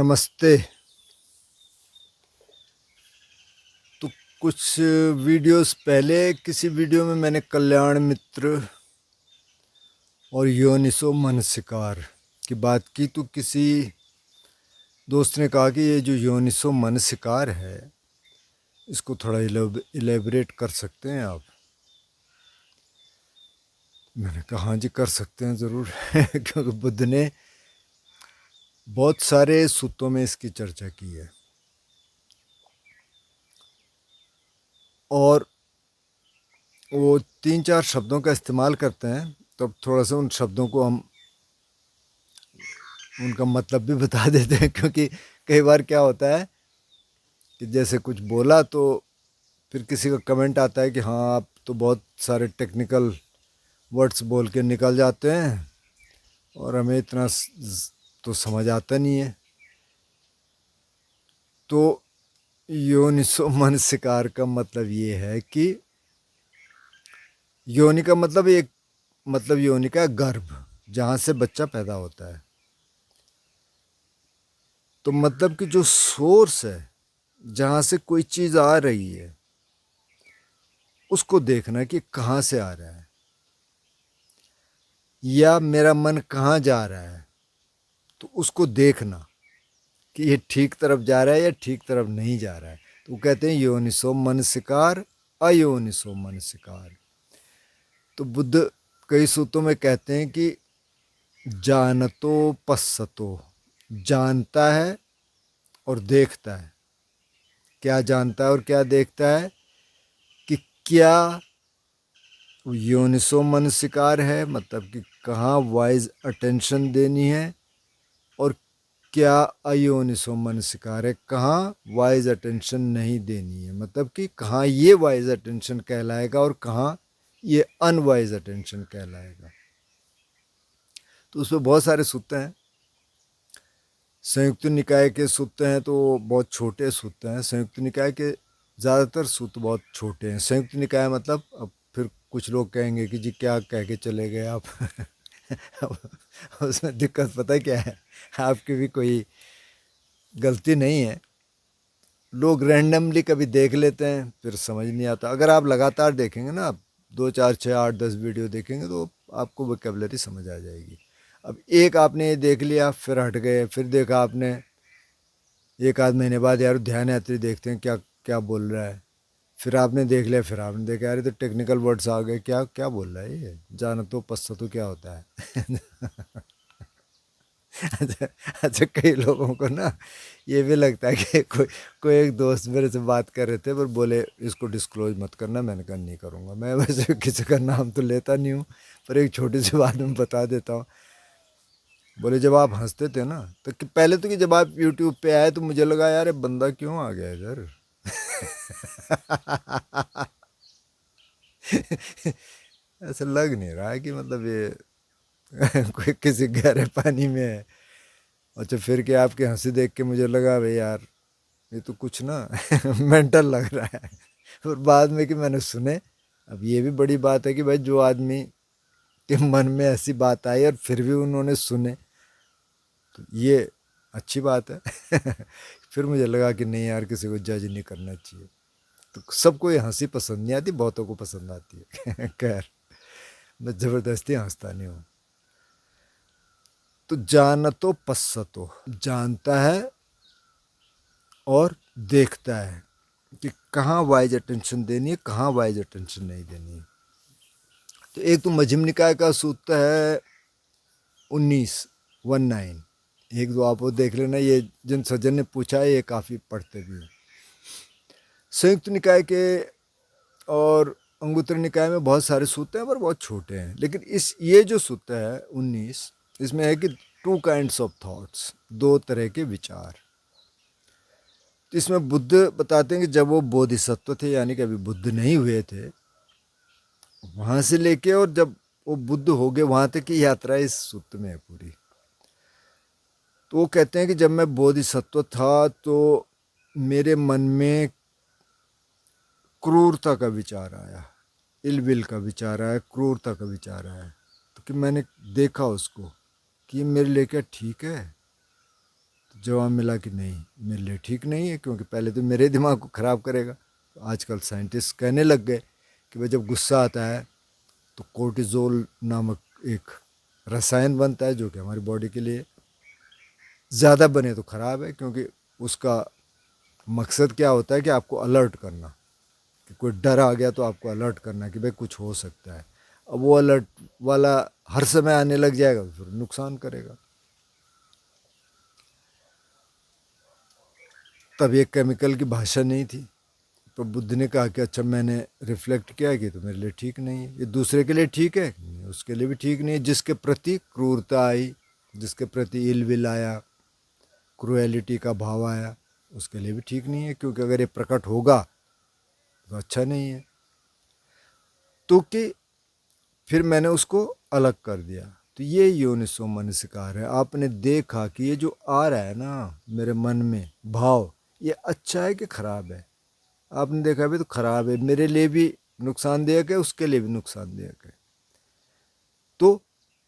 नमस्ते। तो कुछ वीडियोस पहले किसी वीडियो में मैंने कल्याण मित्र और योनिसो मनसिकार की बात की, तो किसी दोस्त ने कहा कि ये जो योनिसो मनसिकार है इसको थोड़ा इलेबरेट कर सकते हैं आप। मैंने कहा हाँ जी कर सकते हैं ज़रूर क्योंकि बुद्ध ने बहुत सारे सूत्रों में इसकी चर्चा की है और वो 3-4 शब्दों का इस्तेमाल करते हैं। तो अब थोड़ा सा उन शब्दों को हम उनका मतलब भी बता देते हैं, क्योंकि कई बार क्या होता है कि जैसे कुछ बोला तो फिर किसी का कमेंट आता है कि हाँ आप तो बहुत सारे टेक्निकल वर्ड्स बोल के निकल जाते हैं और हमें इतना तो समझ आता नहीं है। तो योनिसो मनसिकार का मतलब ये है कि योनि का मतलब एक मतलब योनि का गर्भ, जहाँ से बच्चा पैदा होता है। तो मतलब कि जो सोर्स है जहाँ से कोई चीज़ आ रही है उसको देखना कि कहाँ से आ रहा है, या मेरा मन कहाँ जा रहा है, तो उसको देखना कि ये ठीक तरफ जा रहा है या ठीक तरफ नहीं जा रहा है। तो वो कहते हैं योनिसो मनसिकार, अयोनिसो मनसिकार। तो बुद्ध कई सूत्रों में कहते हैं कि जानतो पश्यतो, जानता है और देखता है। क्या जानता है और क्या देखता है कि क्या योनिसो मनसिकार है, मतलब कि कहाँ वाइज अटेंशन देनी है, और क्या अयोनिसो मनसिकार है, कहाँ वाइज अटेंशन नहीं देनी है, मतलब कि कहाँ ये वाइज अटेंशन कहलाएगा और कहाँ ये अनवाइज अटेंशन कहलाएगा। तो उसमें बहुत सारे सूत्र हैं। संयुक्त निकाय के सूत्र हैं तो बहुत छोटे सूत्र हैं। संयुक्त निकाय के ज़्यादातर सूत्र बहुत छोटे हैं। संयुक्त निकाय मतलब, अब फिर कुछ लोग कहेंगे कि जी क्या कह के चले गए आप उसमें दिक्कत पता है क्या है, आपकी भी कोई गलती नहीं है। लोग रैंडमली कभी देख लेते हैं फिर समझ नहीं आता। अगर आप लगातार देखेंगे ना, आप 2 4 6 8 10 वीडियो देखेंगे तो आपको वोकैबुलरी समझ आ जाएगी। अब एक आपने ये देख लिया फिर हट गए, फिर देखा आपने एक आध महीने बाद, यार ध्यान यात्री देखते हैं क्या क्या बोल रहा है। फिर आपने देख लिया, फिर आपने देखा यार तो टेक्निकल वर्ड्स आ गए, क्या क्या बोल रहा है ये, जाना तो पस्ता तो क्या होता है अच्छा अच्छा, कई लोगों को ना ये भी लगता है कि कोई कोई एक दोस्त मेरे से बात कर रहे थे पर बोले इसको डिस्क्लोज मत करना। मैंने कहा नहीं करूँगा, मैं वैसे किसी का नाम तो लेता नहीं हूँ, पर एक छोटी सी बात मैं बता देता हूँ। बोले जब आप हंसते थे ना तो कि पहले तो कि जब आप यूट्यूब पे आए तो मुझे लगा यार ये बंदा क्यों आ गया इधर ऐसा लग नहीं रहा है कि मतलब ये कोई किसी गहरे पानी में है। अच्छा, फिर क्या आपकी हंसी देख के मुझे लगा भाई यार ये तो कुछ ना मेंटल लग रहा है। और बाद में कि मैंने सुने, अब ये भी बड़ी बात है कि भाई जो आदमी के मन में ऐसी बात आई और फिर भी उन्होंने सुने, तो ये अच्छी बात है फिर मुझे लगा कि नहीं यार किसी को जज नहीं करना चाहिए। तो सबको ये हंसी पसंद नहीं आती, बहुतों को पसंद आती है खैर, मैं ज़बरदस्ती हंसता नहीं हूँ। तो जानतो पश्यतो, जानता है और देखता है कि कहाँ वाइज अटेंशन देनी है, कहाँ वाइज अटेंशन नहीं देनी है। तो एक तो मध्यम निकाय का सूत्र है 19 एक दो आप वो देख लेना, ये जिन सज्जन ने पूछा है ये काफ़ी पढ़ते भी हैं। संयुक्त निकाय के और अंगुत्तर निकाय में बहुत सारे सूत्र हैं पर बहुत छोटे हैं, लेकिन इस ये जो सूत्र है 19, इसमें है कि 2 काइंड्स ऑफ थॉट्स, 2 तरह के विचार। तो इसमें बुद्ध बताते हैं कि जब वो बोधिसत्व थे, यानी कि अभी बुद्ध नहीं हुए थे, वहाँ से लेके और जब वो बुद्ध हो गए वहाँ तक की यात्रा इस सूत्र में है पूरी। तो वो कहते हैं कि जब मैं बोधिसत्व था तो मेरे मन में क्रूरता का विचार आया, इलबिल का विचार आया, क्रूरता का विचार आया। तो कि मैंने देखा उसको कि ये मेरे लिए क्या ठीक है। तो जवाब मिला कि नहीं, मेरे लिए ठीक नहीं है, क्योंकि पहले तो मेरे दिमाग को ख़राब करेगा। तो आजकल साइंटिस्ट कहने लग गए कि भाई जब गुस्सा आता है तो कोर्टिजोल नामक एक रसायन बनता है, जो कि हमारी बॉडी के लिए ज़्यादा बने तो ख़राब है, क्योंकि उसका मकसद क्या होता है कि आपको अलर्ट करना, कि कोई डर आ गया तो आपको अलर्ट करना कि भाई कुछ हो सकता है। अब वो अलर्ट वाला हर समय आने लग जाएगा तो फिर नुकसान करेगा। तब ये केमिकल की भाषा नहीं थी। तो बुद्ध ने कहा कि अच्छा, मैंने रिफ्लेक्ट किया कि तो मेरे लिए ठीक नहीं है, ये दूसरे के लिए ठीक है, उसके लिए भी ठीक नहीं है। जिसके प्रति क्रूरता आई, जिसके प्रति इल विल आया, क्रूएलिटी का भाव आया, उसके लिए भी ठीक नहीं है, क्योंकि अगर ये प्रकट होगा तो अच्छा नहीं है। तो कि फिर मैंने उसको अलग कर दिया। तो ये योनिसो मनसिकार है। आपने देखा कि ये जो आ रहा है ना मेरे मन में भाव, ये अच्छा है कि खराब है। आपने देखा भी तो खराब है, मेरे लिए भी नुकसानदायक है, उसके लिए भी नुकसानदायक है। तो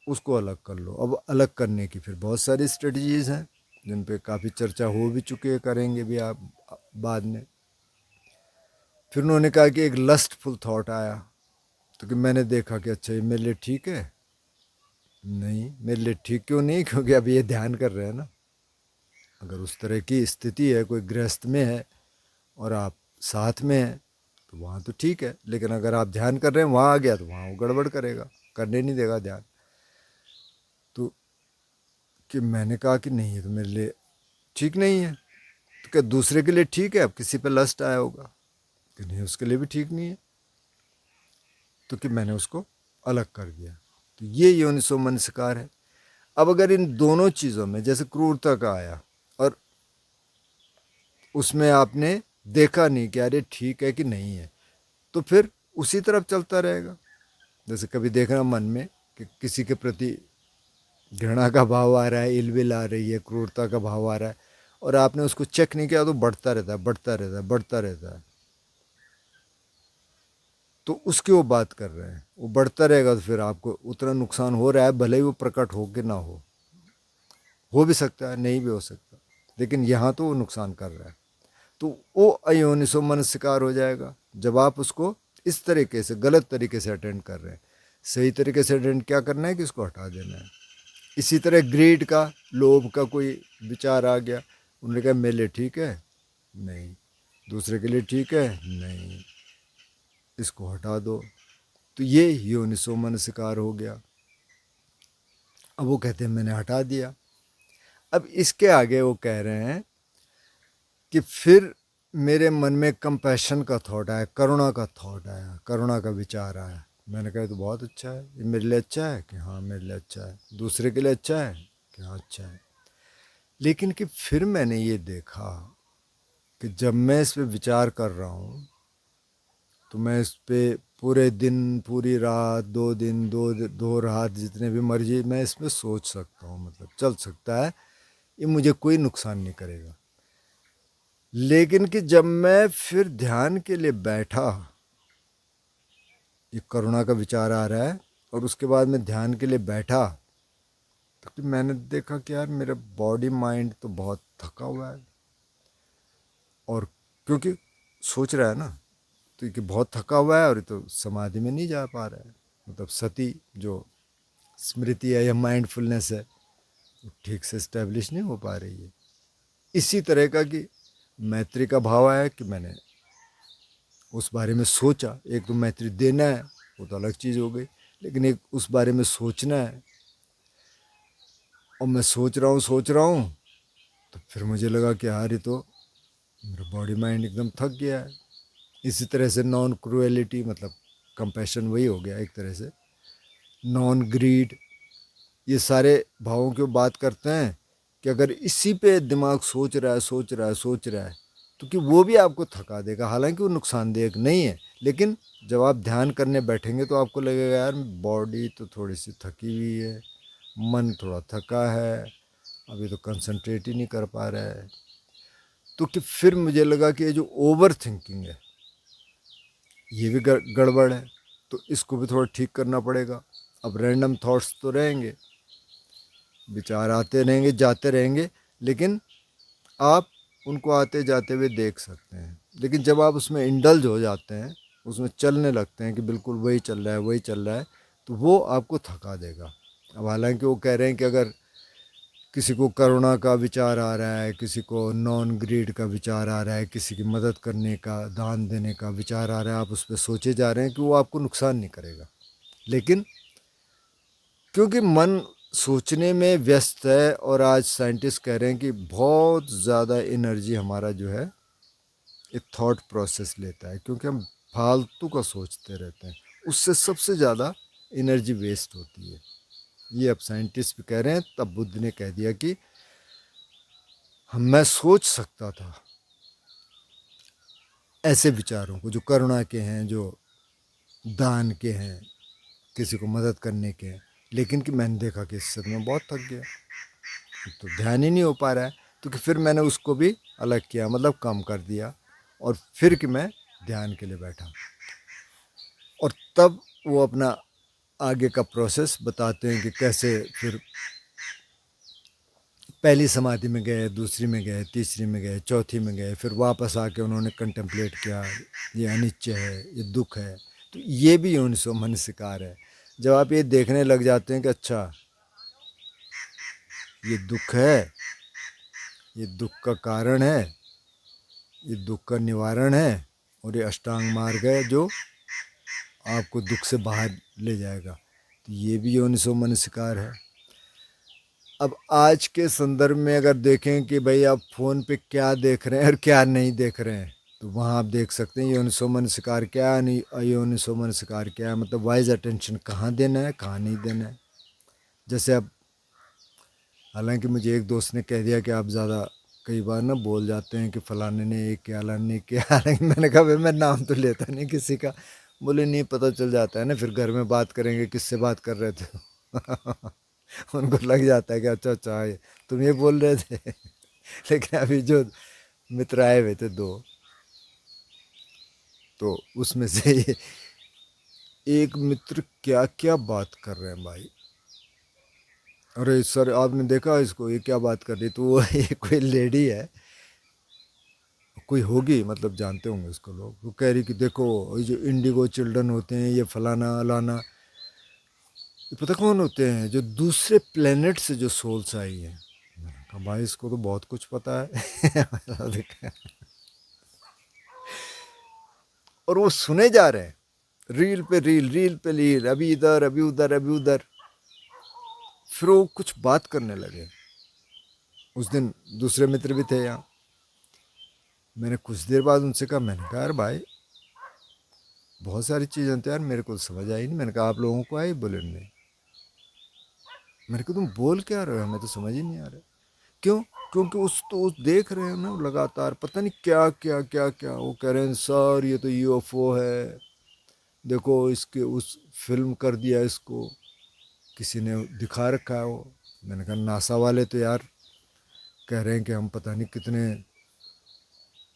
उसको अलग कर लो। अब अलग करने की फिर बहुत सारी स्ट्रेटजीज हैं, जिन पे काफ़ी चर्चा हो भी चुकी है, करेंगे भी आप बाद में। फिर उन्होंने कहा कि एक लस्टफुल थॉट आया, तो कि मैंने देखा कि अच्छा, ये मेरे लिए ठीक है नहीं। मेरे लिए ठीक क्यों नहीं? क्योंकि अभी ये ध्यान कर रहे हैं ना। अगर उस तरह की स्थिति है, कोई गृहस्थ में है और आप साथ में हैं, तो वहाँ तो ठीक है। लेकिन अगर आप ध्यान कर रहे हैं, वहाँ आ गया तो वहाँ वो गड़बड़ करेगा, करने नहीं देगा ध्यान। तो कि मैंने कहा कि नहीं, ये तो मेरे लिए ठीक नहीं है। तो क्या दूसरे के लिए ठीक है? अब किसी पे लस्ट आया होगा कि नहीं, उसके लिए भी ठीक नहीं है। तो कि मैंने उसको अलग कर दिया। तो ये योनिसो मनसिकार है। अब अगर इन दोनों चीज़ों में, जैसे क्रूरता का आया और उसमें आपने देखा नहीं कि अरे ठीक है कि नहीं है, तो फिर उसी तरफ चलता रहेगा। जैसे कभी देखना मन में कि किसी के प्रति घृणा का भाव आ रहा है, इलविल आ रही है, क्रूरता का भाव आ रहा है, और आपने उसको चेक नहीं किया तो बढ़ता रहता है, बढ़ता रहता है, बढ़ता रहता है। तो उसकी वो बात कर रहे हैं, वो बढ़ता रहेगा तो फिर आपको उतना नुकसान हो रहा है, भले ही वो प्रकट हो कि ना हो भी सकता है, नहीं भी हो सकता, लेकिन यहाँ तो वो नुकसान कर रहा है। तो वो अयोनिसो मन शिकार हो जाएगा जब आप उसको इस तरीके से, गलत तरीके से अटेंड कर रहे हैं। सही तरीके से अटेंड क्या करना है कि इसको हटा देना है। इसी तरह ग्रीड का, लोभ का कोई विचार आ गया, उन्होंने कहा मेरे लिए ठीक है नहीं, दूसरे के लिए ठीक है नहीं, इसको हटा दो। तो ये योनिसो मन शिकार हो गया। अब वो कहते हैं मैंने हटा दिया। अब इसके आगे वो कह रहे हैं कि फिर मेरे मन में कंपैशन का थॉट आया, करुणा का थॉट आया, करुणा का विचार आया। मैंने कहा तो बहुत अच्छा है, ये मेरे लिए अच्छा है कि हाँ मेरे लिए अच्छा है, दूसरे के लिए अच्छा है कि हाँ अच्छा है। लेकिन कि फिर मैंने ये देखा कि जब मैं इस पर विचार कर रहा हूँ तो मैं इस पर पूरे दिन, पूरी रात, 2 दिन, दो रात, जितने भी मर्जी मैं इस पर सोच सकता हूँ, मतलब चल सकता है, ये मुझे कोई नुकसान नहीं करेगा। लेकिन कि जब मैं फिर ध्यान के लिए बैठा, ये करुणा का विचार आ रहा है और उसके बाद मैं ध्यान के लिए बैठा, तो मैंने देखा कि यार मेरा बॉडी माइंड तो बहुत थका हुआ है। और क्योंकि सोच रहा है ना, तो ये बहुत थका हुआ है और ये तो समाधि में नहीं जा पा रहा है, मतलब सती जो स्मृति है या माइंडफुलनेस है, वो ठीक से इस्टेब्लिश नहीं हो पा रही है। इसी तरह का कि मैत्री का भाव आया कि मैंने उस बारे में सोचा। एक तो मैत्री देना है, वो तो अलग चीज़ हो गई, लेकिन एक उस बारे में सोचना है। और मैं सोच रहा हूँ, तो फिर मुझे लगा कि यार ये तो मेरा बॉडी माइंड एकदम थक गया है। इसी तरह से नॉन क्रूएलिटी, मतलब कंपैशन वही हो गया एक तरह से, नॉन ग्रीड, ये सारे भावों की बात करते हैं कि अगर इसी पे दिमाग सोच रहा है, सोच रहा है, सोच रहा है, तो कि वो भी आपको थका देगा। हालांकि वो नुकसानदेह नहीं है, लेकिन जब आप ध्यान करने बैठेंगे तो आपको लगेगा यार बॉडी तो थोड़ी सी थकी हुई है, मन थोड़ा थका है, अभी तो कंसंट्रेट ही नहीं कर पा रहा है। तो कि फिर मुझे लगा कि ये जो ओवर थिंकिंग है, ये भी गड़बड़ है, तो इसको भी थोड़ा ठीक करना पड़ेगा। अब रैंडम थॉट्स तो रहेंगे, विचार आते रहेंगे, जाते रहेंगे, लेकिन आप उनको आते जाते हुए देख सकते हैं। लेकिन जब आप उसमें इंडल्ज हो जाते हैं, उसमें चलने लगते हैं कि बिल्कुल वही चल रहा है वही चल रहा है, तो वो आपको थका देगा। अब हालांकि वो कह रहे हैं कि अगर किसी को करुणा का विचार आ रहा है, किसी को नॉन ग्रीड का विचार आ रहा है, किसी की मदद करने का, दान देने का विचार आ रहा है, आप उस पर सोचे जा रहे हैं कि वो आपको नुकसान नहीं करेगा। लेकिन क्योंकि मन सोचने में व्यस्त है, और आज साइंटिस्ट कह रहे हैं कि बहुत ज़्यादा एनर्जी हमारा जो है एक थॉट प्रोसेस लेता है, क्योंकि हम फालतू का सोचते रहते हैं, उससे सबसे ज़्यादा एनर्जी वेस्ट होती है। ये अब साइंटिस्ट भी कह रहे हैं, तब बुद्ध ने कह दिया कि मैं सोच सकता था ऐसे विचारों को जो करुणा के हैं, जो दान के हैं, किसी को मदद करने के हैं, लेकिन कि मैंने देखा कि इससे मैं बहुत थक गया, तो ध्यान ही नहीं हो पा रहा है। तो कि फिर मैंने उसको भी अलग किया, मतलब कम कर दिया, और फिर कि मैं ध्यान के लिए बैठा। और तब वो अपना आगे का प्रोसेस बताते हैं कि कैसे फिर पहली समाधि में गए, दूसरी में गए, तीसरी में गए, चौथी में गए, फिर वापस आके उन्होंने कंटेम्पलेट किया, ये अनित्य है, ये दुख है। तो ये भी यूनिसो मनसिकार है। जब आप ये देखने लग जाते हैं कि अच्छा ये दुख है, ये दुख का कारण है, ये दुख का निवारण है, और ये अष्टांग मार्ग है जो आपको दुख से बाहर ले जाएगा, तो ये भी योनिसो मनसिकार है। अब आज के संदर्भ में अगर देखें कि भाई आप फ़ोन पे क्या देख रहे हैं और क्या नहीं देख रहे हैं, तो वहाँ आप देख सकते हैं योनिसो मनसिकार क्या है, नहीं अयोनिसो मनसिकार क्या है, मतलब वाइज अटेंशन कहाँ देना है, कहाँ नहीं देना है। जैसे अब हालांकि मुझे एक दोस्त ने कह दिया कि आप ज़्यादा कई बार ना बोल जाते हैं कि फ़लाने ने ये किया, अलाने ने किया। हालांकि मैंने कहा भाई मैं नाम तो लेता नहीं किसी का। बोले नहीं, पता चल जाता है ना, फिर घर में बात करेंगे किससे बात कर रहे थे। उनको लग जाता है कि अच्छा अच्छा तुम ये बोल रहे थे। लेकिन अभी जो मित्र आए हुए थे दो, तो उसमें से एक मित्र क्या क्या बात कर रहे हैं भाई। अरे सर आपने देखा इसको, ये क्या बात कर रही, तो वो ये कोई लेडी है, कोई होगी, मतलब जानते होंगे उसको लोग। वो कह रही कि देखो ये जो इंडिगो चिल्ड्रन होते हैं, ये फलाना अलाना, ये पता कौन होते हैं, जो दूसरे प्लेनेट से जो सोल्स आई हैं। मैंने कहा भाई इसको तो बहुत कुछ पता है। और वो सुने जा रहे हैं, रील पे रील, रील पे रील, अभी इधर अभी उधर अभी उधर। फिर वो कुछ बात करने लगे। उस दिन दूसरे मित्र भी थे यहाँ। मैंने कुछ देर बाद उनसे कहा, मैंने कहा यार भाई बहुत सारी चीज़ें तो यार मेरे को समझ आई नहीं। मैंने कहा आप लोगों को आई? बोले नहीं। मैंने कहा तुम बोल क्या रहे हो, हमें तो समझ ही नहीं आ रहा। क्यों? क्योंकि उस देख रहे हैं ना लगातार, पता नहीं क्या क्या क्या क्या। वो कह रहे हैं सर ये तो यूएफओ है, देखो इसके उस फिल्म कर दिया इसको, किसी ने दिखा रखा है वो। मैंने कहा नासा वाले तो यार कह रहे हैं कि हम पता नहीं कितने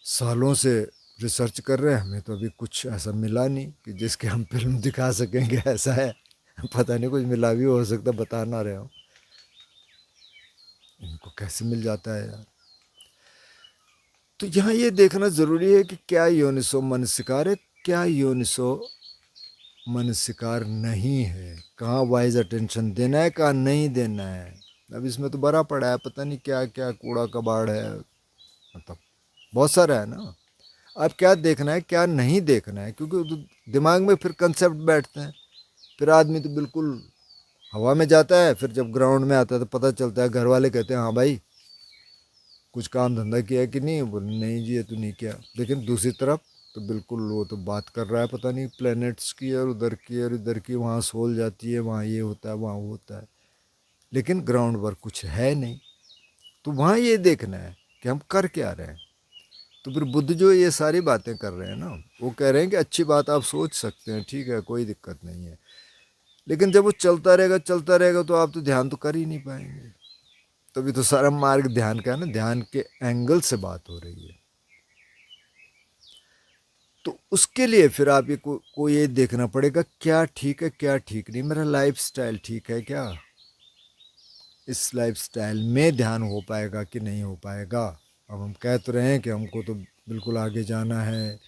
सालों से रिसर्च कर रहे हैं, हमें तो अभी कुछ ऐसा मिला नहीं कि जिसके हम फिल्म दिखा सकेंगे, ऐसा है। पता नहीं कुछ मिला भी हो सकता, बता ना रहे हो। इनको कैसे मिल जाता है यार। तो यहाँ ये देखना ज़रूरी है कि क्या योनिसो मनसिकार है, क्या योनिसो मनसिकार नहीं है, कहाँ वाइज अटेंशन देना है, कहाँ नहीं देना है। अब इसमें तो भरा पड़ा है, पता नहीं क्या क्या कूड़ा कबाड़ है, मतलब बहुत सारा है ना। अब क्या देखना है क्या नहीं देखना है, क्योंकि दिमाग में फिर कंसेप्ट बैठते हैं। फिर आदमी तो बिल्कुल हवा में जाता है, फिर जब ग्राउंड में आता है तो पता चलता है, घर वाले कहते हैं हाँ भाई कुछ काम धंधा किया कि नहीं, बोले नहीं जी ये तो नहीं किया। लेकिन दूसरी तरफ तो बिल्कुल वो तो बात कर रहा है पता नहीं प्लैनेट्स की, और उधर की और इधर की, वहाँ सोल जाती है, वहाँ ये होता है, वहाँ वो होता है, लेकिन ग्राउंड वर्क कुछ है नहीं। तो वहाँ ये देखना है कि हम कर क्या रहे हैं। तो फिर बुद्ध जो ये सारी बातें कर रहे हैं ना, वो कह रहे हैं कि अच्छी बात आप सोच सकते हैं, ठीक है, कोई दिक्कत नहीं है, लेकिन जब वो चलता रहेगा तो आप तो ध्यान तो कर ही नहीं पाएंगे। तभी तो सारा मार्ग ध्यान का है ना, ध्यान के एंगल से बात हो रही है। तो उसके लिए फिर आप ये को ये देखना पड़ेगा क्या ठीक है क्या ठीक नहीं, मेरा लाइफ स्टाइल ठीक है क्या, इस लाइफ स्टाइल में ध्यान हो पाएगा कि नहीं हो पाएगा। अब हम कह तो रहे हैं कि हमको तो बिल्कुल आगे जाना है,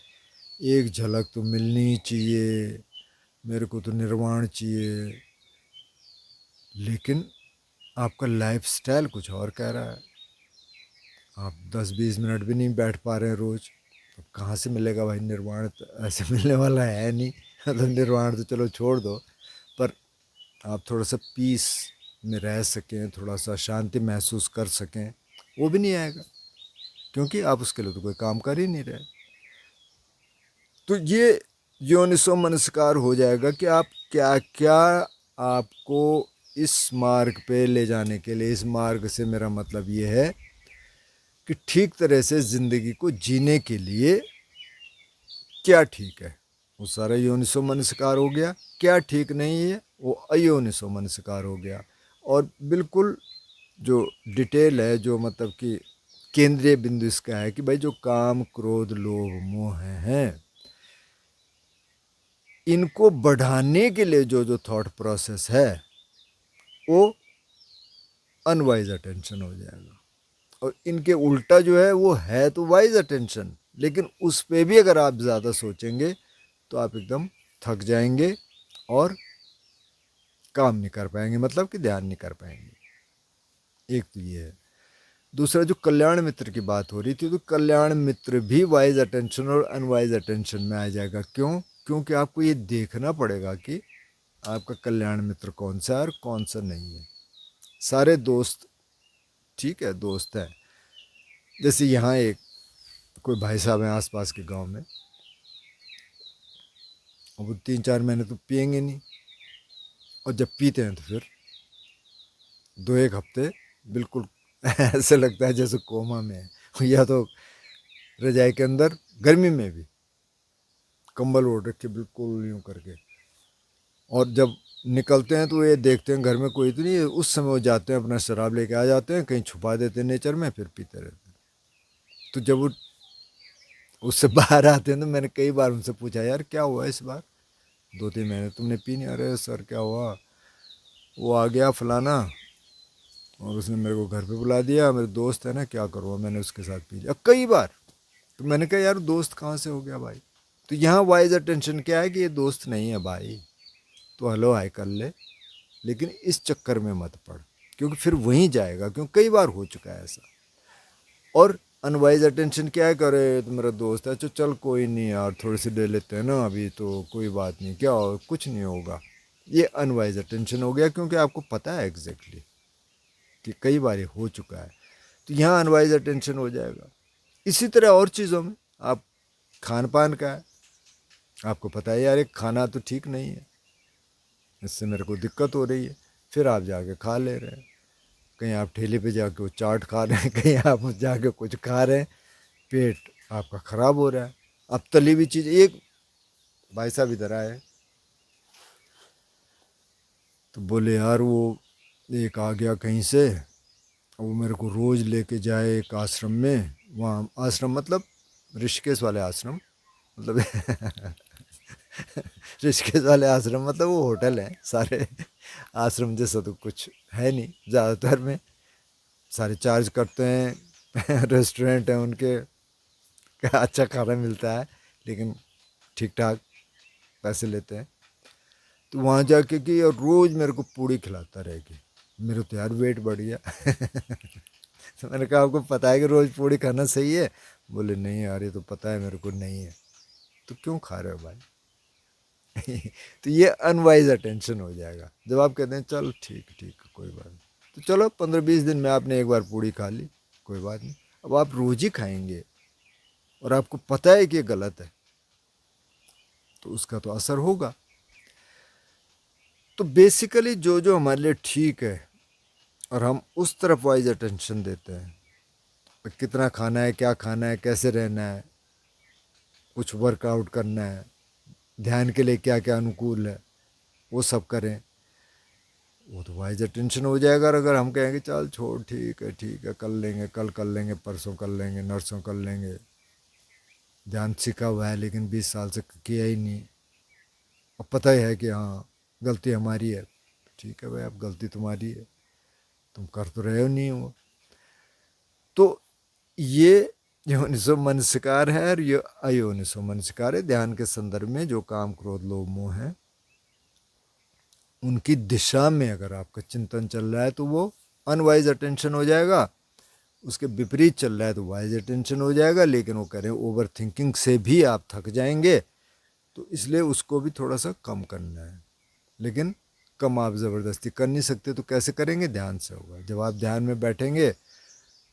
एक झलक तो मिलनी ही चाहिए, मेरे को तो निर्वाण चाहिए, लेकिन आपका लाइफस्टाइल कुछ और कह रहा है। आप 10-20 मिनट भी नहीं बैठ पा रहे हैं रोज़, तो कहाँ से मिलेगा भाई निर्वाण? तो ऐसे मिलने वाला है नहीं। मतलब निर्वाण तो चलो छोड़ दो, पर आप थोड़ा सा पीस में रह सकें, थोड़ा सा शांति महसूस कर सकें, वो भी नहीं आएगा, क्योंकि आप उसके लिए तो कोई काम कर ही नहीं रहे। तो ये योनिसो मनस्कार हो जाएगा कि आप क्या क्या आपको इस मार्ग पे ले जाने के लिए, इस मार्ग से मेरा मतलब ये है कि ठीक तरह से ज़िंदगी को जीने के लिए क्या ठीक है, वो सारा योनिसो मनस्कार हो गया। क्या ठीक नहीं है, वो अयोनिसो मनस्कार हो गया। और बिल्कुल जो डिटेल है, जो मतलब कि केंद्रीय बिंदु इसका है कि भाई जो काम क्रोध लोभ मोह हैं, इनको बढ़ाने के लिए जो जो थॉट प्रोसेस है, वो अनवाइज अटेंशन हो जाएगा। और इनके उल्टा जो है वो है तो वाइज अटेंशन, लेकिन उस पर भी अगर आप ज़्यादा सोचेंगे तो आप एकदम थक जाएंगे और काम नहीं कर पाएंगे, मतलब कि ध्यान नहीं कर पाएंगे। एक तो ये है। दूसरा, जो कल्याण मित्र की बात हो रही थी, तो कल्याण मित्र भी वाइज अटेंशन और अनवाइज अटेंशन में आ जाएगा। क्यों? क्योंकि आपको ये देखना पड़ेगा कि आपका कल्याण मित्र कौन सा है और कौन सा नहीं है। सारे दोस्त ठीक है, दोस्त है। जैसे यहाँ एक कोई भाई साहब हैं आसपास के गांव में, अब वो 3-4 महीने तो पियेंगे नहीं, और जब पीते हैं तो फिर 2-1 हफ्ते बिल्कुल ऐसे लगता है जैसे कोमा में है, या तो रजाई के अंदर, गर्मी में भी कंबल ओढ़ रख के बिल्कुल यूँ करके। और जब निकलते हैं तो ये देखते हैं घर में कोई तो नहीं है, उस समय वो जाते हैं अपना शराब लेके आ जाते हैं, कहीं छुपा देते हैं नेचर में, फिर पीते रहते हैं। तो जब वो उससे बाहर आते हैं तो मैंने कई बार उनसे पूछा, यार क्या हुआ इस बार 2-3 महीने तुमने पी नहीं? अरे सर क्या हुआ, वो आ गया फलाना और उसने मेरे को घर पे बुला दिया, मेरे दोस्त है ना, क्या करूँगा, मैंने उसके साथ पी लिया कई बार। तो मैंने कहा यार दोस्त कहाँ से हो गया भाई? तो यहाँ वाइज अटेंशन क्या है कि ये दोस्त नहीं है भाई, तो हेलो हाय कर ले, लेकिन इस चक्कर में मत पड़, क्योंकि फिर वहीं जाएगा, क्योंकि कई बार हो चुका है ऐसा। और अनवाइज अटेंशन क्या है, करे तो मेरा दोस्त है, अच्छा चल कोई नहीं यार, थोड़ी सी ले लेते हैं ना, अभी तो कोई बात नहीं, क्या हो, कुछ नहीं होगा। ये अनवाइज अटेंशन हो गया, क्योंकि आपको पता है एग्जैक्टली कि कई बार ये हो चुका है। तो यहाँ अनवाइज अटेंशन हो जाएगा। इसी तरह और चीज़ों में, आप खान पान का है, आपको पता है यार एक खाना तो ठीक नहीं है, इससे मेरे को दिक्कत हो रही है, फिर आप जाके खा ले रहे हैं। कहीं आप ठेले पे जाके वो चाट खा रहे हैं, कहीं आप जाके कुछ खा रहे हैं, पेट आपका ख़राब हो रहा है। अब तली हुई चीज़, एक भाई साहब इधर आए तो बोले यार वो एक आ गया कहीं से, वो मेरे को रोज़ लेके जाए एक आश्रम में, वहाँ आश्रम मतलब ऋषिकेश वाले आश्रम, मतलब ऋषिकेश वाले आश्रम मतलब वो होटल हैं सारे, आश्रम जैसा तो कुछ है नहीं ज़्यादातर में, सारे चार्ज करते हैं रेस्टोरेंट हैं उनके, अच्छा खाना मिलता है, लेकिन ठीक ठाक पैसे लेते हैं। तो वहाँ जाके कि और रोज़ मेरे को पूड़ी खिलाता रहेगी, मेरे तो यार वेट बढ़ गया। तो मैंने कहा आपको पता है कि रोज़ पूड़ी खाना सही है? बोले नहीं यार ये तो पता है मेरे को नहीं है। तो क्यों खा रहे हो भाई? तो ये अनवाइज अटेंशन हो जाएगा। जब आप कहते हैं चल ठीक ठीक कोई बात नहीं, तो चलो 15-20 दिन में आपने एक बार पूड़ी खा ली, कोई बात नहीं। अब आप रोज़ ही खाएंगे और आपको पता है कि ये गलत है, तो उसका तो असर होगा। तो बेसिकली जो जो हमारे लिए ठीक है और हम उस तरफ वाइज अटेंशन देते हैं, कितना खाना है, क्या खाना है, कैसे रहना है, कुछ वर्कआउट करना है, ध्यान के लिए क्या क्या अनुकूल है, वो सब करें, वो तो वाइज अटेंशन हो जाएगा। और अगर हम कहेंगे चल छोड़ ठीक है कर लेंगे, कल कर लेंगे, परसों कर लेंगे, नरसों कर लेंगे, ध्यान सीखा हुआ है लेकिन 20 साल से किया ही नहीं, अब पता ही है कि हाँ गलती हमारी है, ठीक है भाई अब गलती तुम्हारी है, तुम कर तो रहे हो नहीं हो। तो ये योनिसो मनस्कार है और ये अयोनिसो मनस्कार है। ध्यान के संदर्भ में जो काम क्रोध लोभ मोह है उनकी दिशा में अगर आपका चिंतन चल रहा है तो वो अनवाइज अटेंशन हो जाएगा, उसके विपरीत चल रहा है तो वाइज अटेंशन हो जाएगा। लेकिन वो कह रहे हैं ओवर थिंकिंग से भी आप थक जाएंगे, तो इसलिए उसको भी थोड़ा सा कम करना है। लेकिन कम आप ज़बरदस्ती कर नहीं सकते, तो कैसे करेंगे? ध्यान से होगा। जब आप ध्यान में बैठेंगे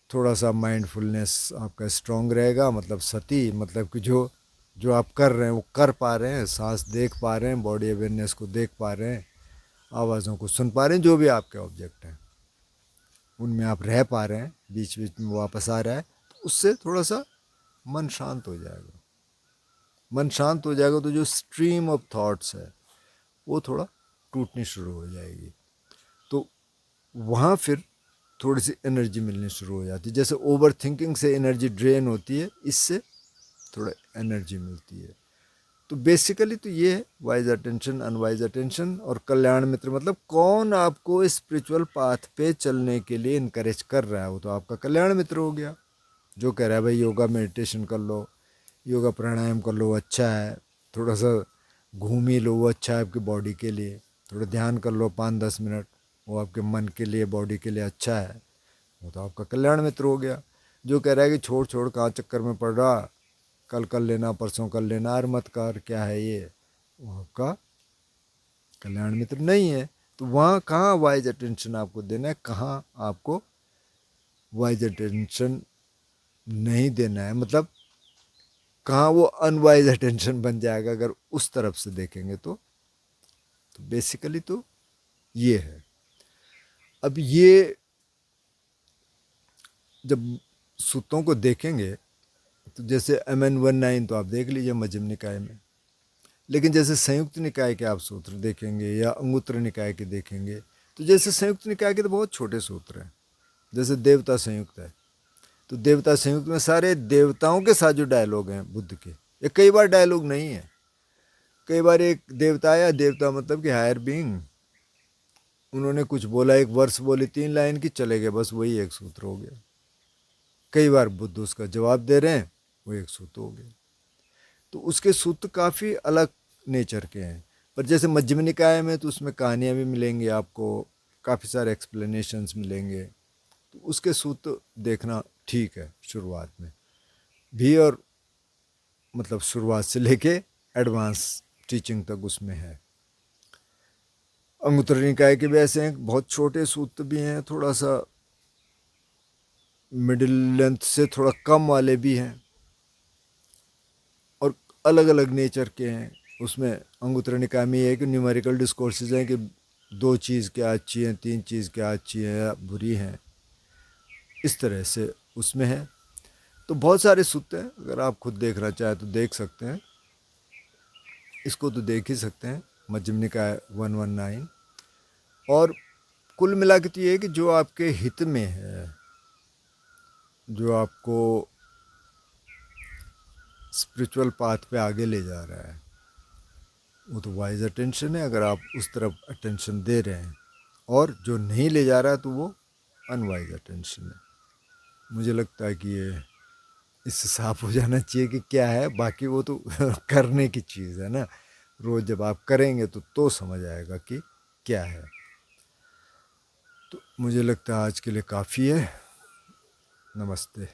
थोड़ा सा माइंडफुलनेस आपका स्ट्रांग रहेगा, मतलब सती, मतलब कि जो जो आप कर रहे हैं वो कर पा रहे हैं, सांस देख पा रहे हैं, बॉडी अवेयरनेस को देख पा रहे हैं, आवाज़ों को सुन पा रहे हैं, जो भी आपके ऑब्जेक्ट हैं उनमें आप रह पा रहे हैं, बीच बीच में वापस आ रहा है, तो उससे थोड़ा सा मन शांत हो जाएगा। मन शांत हो जाएगा तो जो स्ट्रीम ऑफ थॉट्स है वो थोड़ा टूटनी शुरू हो जाएगी। तो वहाँ फिर थोड़ी सी एनर्जी मिलनी शुरू हो जाती है। जैसे ओवर थिंकिंग से एनर्जी ड्रेन होती है, इससे थोड़ा एनर्जी मिलती है। तो बेसिकली तो ये है वाइज अटेंशन, अनवाइज अटेंशन और कल्याण मित्र। मतलब कौन आपको स्पिरिचुअल पाथ पे चलने के लिए इनकरेज कर रहा है, वो तो आपका कल्याण मित्र हो गया। जो कह रहा है भाई योगा मेडिटेशन कर लो, योगा प्राणायाम कर लो, अच्छा है, थोड़ा सा घूम ही लो, वो अच्छा है आपकी बॉडी के लिए, थोड़ा ध्यान कर लो 5-10 मिनट, वो आपके मन के लिए बॉडी के लिए अच्छा है, वो तो आपका कल्याण मित्र हो गया। जो कह रहा है कि छोड़ छोड़ कहाँ चक्कर में पड़ रहा, कल कर लेना, परसों कर लेना, और मत कर, क्या है ये, वो आपका कल्याण मित्र नहीं है। तो वहाँ कहाँ वाइज अटेंशन आपको देना है, कहाँ आपको वाइज अटेंशन नहीं देना है, मतलब कहाँ वो अनवाइज अटेंशन बन जाएगा अगर उस तरफ से देखेंगे तो बेसिकली तो ये है। अब ये जब सूत्रों को देखेंगे तो जैसे MN19 तो आप देख लीजिए मध्यम निकाय में, लेकिन जैसे संयुक्त निकाय के आप सूत्र देखेंगे या अंगुत्र निकाय के देखेंगे, तो जैसे संयुक्त निकाय के तो बहुत छोटे सूत्र हैं। जैसे देवता संयुक्त है, तो देवता संयुक्त में सारे देवताओं के साथ जो डायलॉग हैं बुद्ध के, ये कई बार डायलॉग नहीं है। कई बार एक देवता आया, देवता मतलब कि हायर बीइंग, उन्होंने कुछ बोला, एक वर्ष बोली 3 लाइन की, चले गए, बस वही एक सूत्र हो गया। कई बार बुद्ध उसका जवाब दे रहे हैं, वो एक सूत्र हो गया। तो उसके सूत्र काफ़ी अलग नेचर के हैं। पर जैसे मध्यम निकाय में तो उसमें कहानियाँ भी मिलेंगी आपको, काफ़ी सारे एक्सप्लेनेशंस मिलेंगे, तो उसके सूत्र देखना ठीक है शुरुआत में भी, और मतलब शुरुआत से लेके एडवांस टीचिंग तक उसमें है। अंगुत्तर निकाय के भी ऐसे हैं, बहुत छोटे सूत्र भी हैं, थोड़ा सा मिडिल लेंथ से थोड़ा कम वाले भी हैं, और अलग अलग नेचर के हैं। उसमें अंगुत्तर निकाय में ये है कि न्यूमेरिकल डिस्कोर्सेज हैं कि 2 चीज़ क्या अच्छी हैं, 3 चीज़ क्या अच्छी है या बुरी हैं, इस तरह से उसमें है। तो बहुत सारे सूत्र हैं, अगर आप खुद देखना चाहें तो देख सकते हैं, इसको तो देख ही सकते हैं, मध्यम निकाय 119। और कुल मिला के तो ये है कि जो आपके हित में है, जो आपको स्पिरिचुअल पाथ पे आगे ले जा रहा है, वो तो वाइज अटेंशन है, अगर आप उस तरफ अटेंशन दे रहे हैं। और जो नहीं ले जा रहा है तो वो अनवाइज अटेंशन है। मुझे लगता है कि ये इससे साफ हो जाना चाहिए कि क्या है, बाकी वो तो करने की चीज़ है ना, रोज़ जब आप करेंगे तो समझ आएगा कि क्या है। तो मुझे लगता है आज के लिए काफ़ी है। नमस्ते।